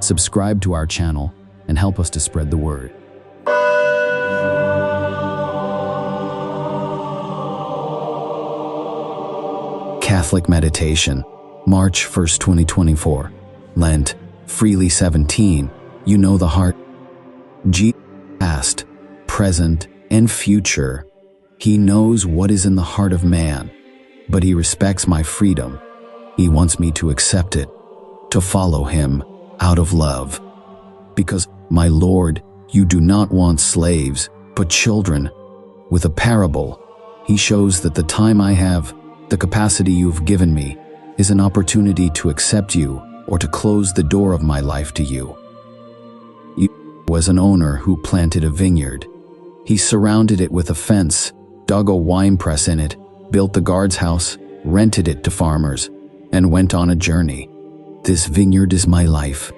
Subscribe to our channel and help us to spread the word. Catholic Meditation, March 1st, 2024. Lent, freely 17. You know the heart. Jesus, past, present, and future. He knows what is in the heart of man, but he respects my freedom. He wants me to accept it, to follow him out of love. Because, my Lord, you do not want slaves, but children. With a parable, he shows that the time I have, the capacity you've given me, is an opportunity to accept you or to close the door of my life to you. You was an owner who planted a vineyard. He surrounded it with a fence, dug a wine press in it, built the guard's house, rented it to farmers, and went on a journey. This vineyard is my life.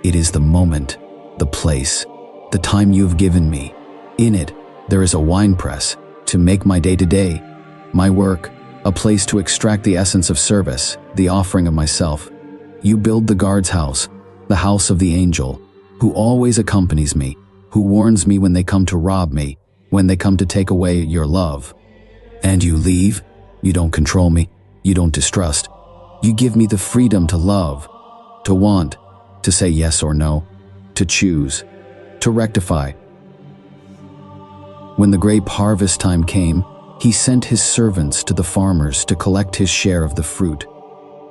It is the moment, the place, the time you have given me. In it, there is a wine press to make my day-to-day, my work, a place to extract the essence of service, the offering of myself. You build the guard's house, the house of the angel, who always accompanies me, who warns me when they come to rob me, when they come to take away your love. And you leave. You don't control me. You don't distrust. You give me the freedom to love, to want, to say yes or no, to choose, to rectify. When the grape harvest time came, he sent his servants to the farmers to collect his share of the fruit.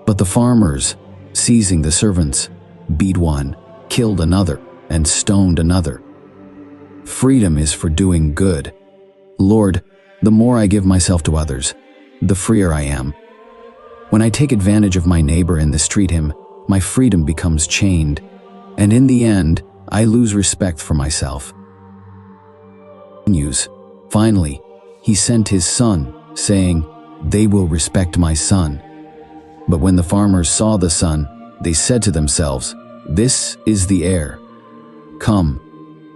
But the farmers, seizing the servants, beat one, killed another, and stoned another. Freedom is for doing good. Lord, the more I give myself to others, the freer I am. When I take advantage of my neighbor and mistreat him, my freedom becomes chained, and in the end, I lose respect for myself. Finally, he sent his son, saying, "They will respect my son." But when the farmers saw the son, they said to themselves, "This is the heir. Come,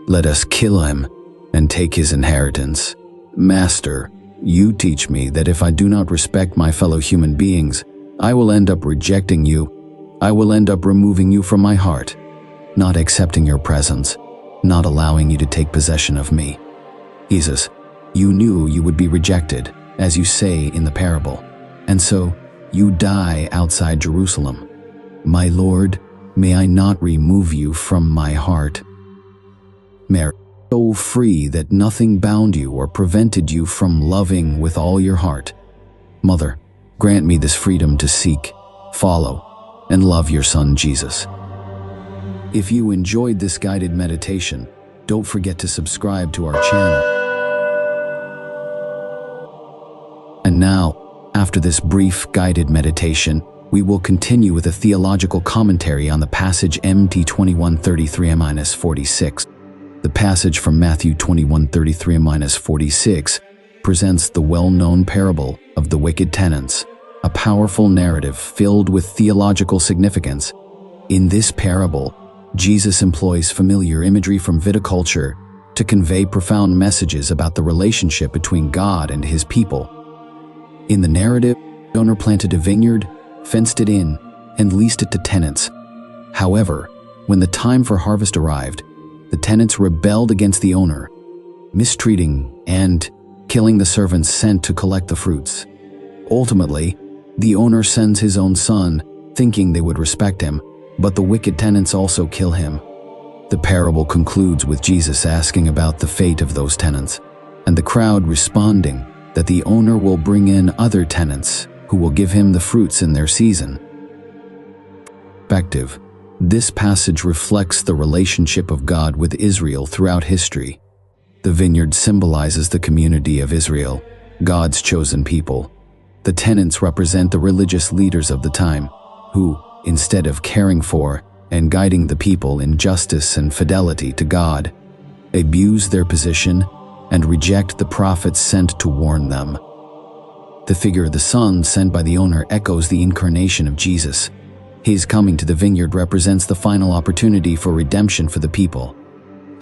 let us kill him and take his inheritance." Master, you teach me that if I do not respect my fellow human beings, I will end up rejecting you. I will end up removing you from my heart, not accepting your presence, not allowing you to take possession of me. Jesus, you knew you would be rejected, as you say in the parable, and so you die outside Jerusalem. My Lord, may I not remove you from my heart. Mary, so free that nothing bound you or prevented you from loving with all your heart. Mother, grant me this freedom to seek, follow, and love your Son, Jesus. If you enjoyed this guided meditation, don't forget to subscribe to our channel. And now, after this brief guided meditation, we will continue with a theological commentary on the passage MT 21:33-46. The passage from Matthew 21:33-46 presents the well-known parable of the wicked tenants, a powerful narrative filled with theological significance. In this parable, Jesus employs familiar imagery from viticulture to convey profound messages about the relationship between God and his people. In the narrative, the owner planted a vineyard, fenced it in, and leased it to tenants. However, when the time for harvest arrived, the tenants rebelled against the owner, mistreating and killing the servants sent to collect the fruits. Ultimately, the owner sends his own son, thinking they would respect him, but the wicked tenants also kill him. The parable concludes with Jesus asking about the fate of those tenants, and the crowd responding that the owner will bring in other tenants who will give him the fruits in their season. Perspective. This passage reflects the relationship of God with Israel throughout history. The vineyard symbolizes the community of Israel, God's chosen people. The tenants represent the religious leaders of the time, who, instead of caring for and guiding the people in justice and fidelity to God, abuse their position and reject the prophets sent to warn them. The figure of the Son sent by the owner echoes the incarnation of Jesus. His coming to the vineyard represents the final opportunity for redemption for the people.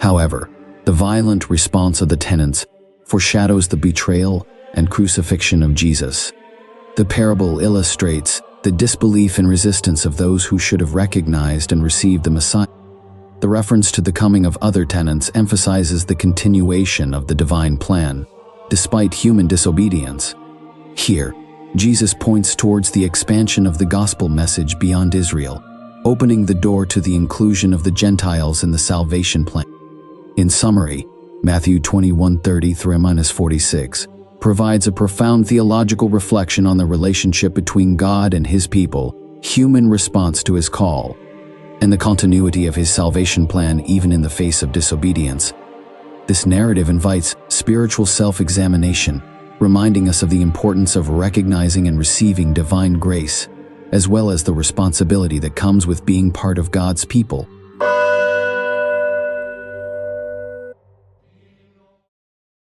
However, the violent response of the tenants foreshadows the betrayal and crucifixion of Jesus. The parable illustrates the disbelief and resistance of those who should have recognized and received the Messiah. The reference to the coming of other tenants emphasizes the continuation of the divine plan, despite human disobedience. Here, Jesus points towards the expansion of the gospel message beyond Israel, opening the door to the inclusion of the Gentiles in the salvation plan. In summary, Matthew 21:30-46 provides a profound theological reflection on the relationship between God and his people, human response to his call, and the continuity of his salvation plan even in the face of disobedience. This narrative invites spiritual self-examination, reminding us of the importance of recognizing and receiving divine grace, as well as the responsibility that comes with being part of God's people.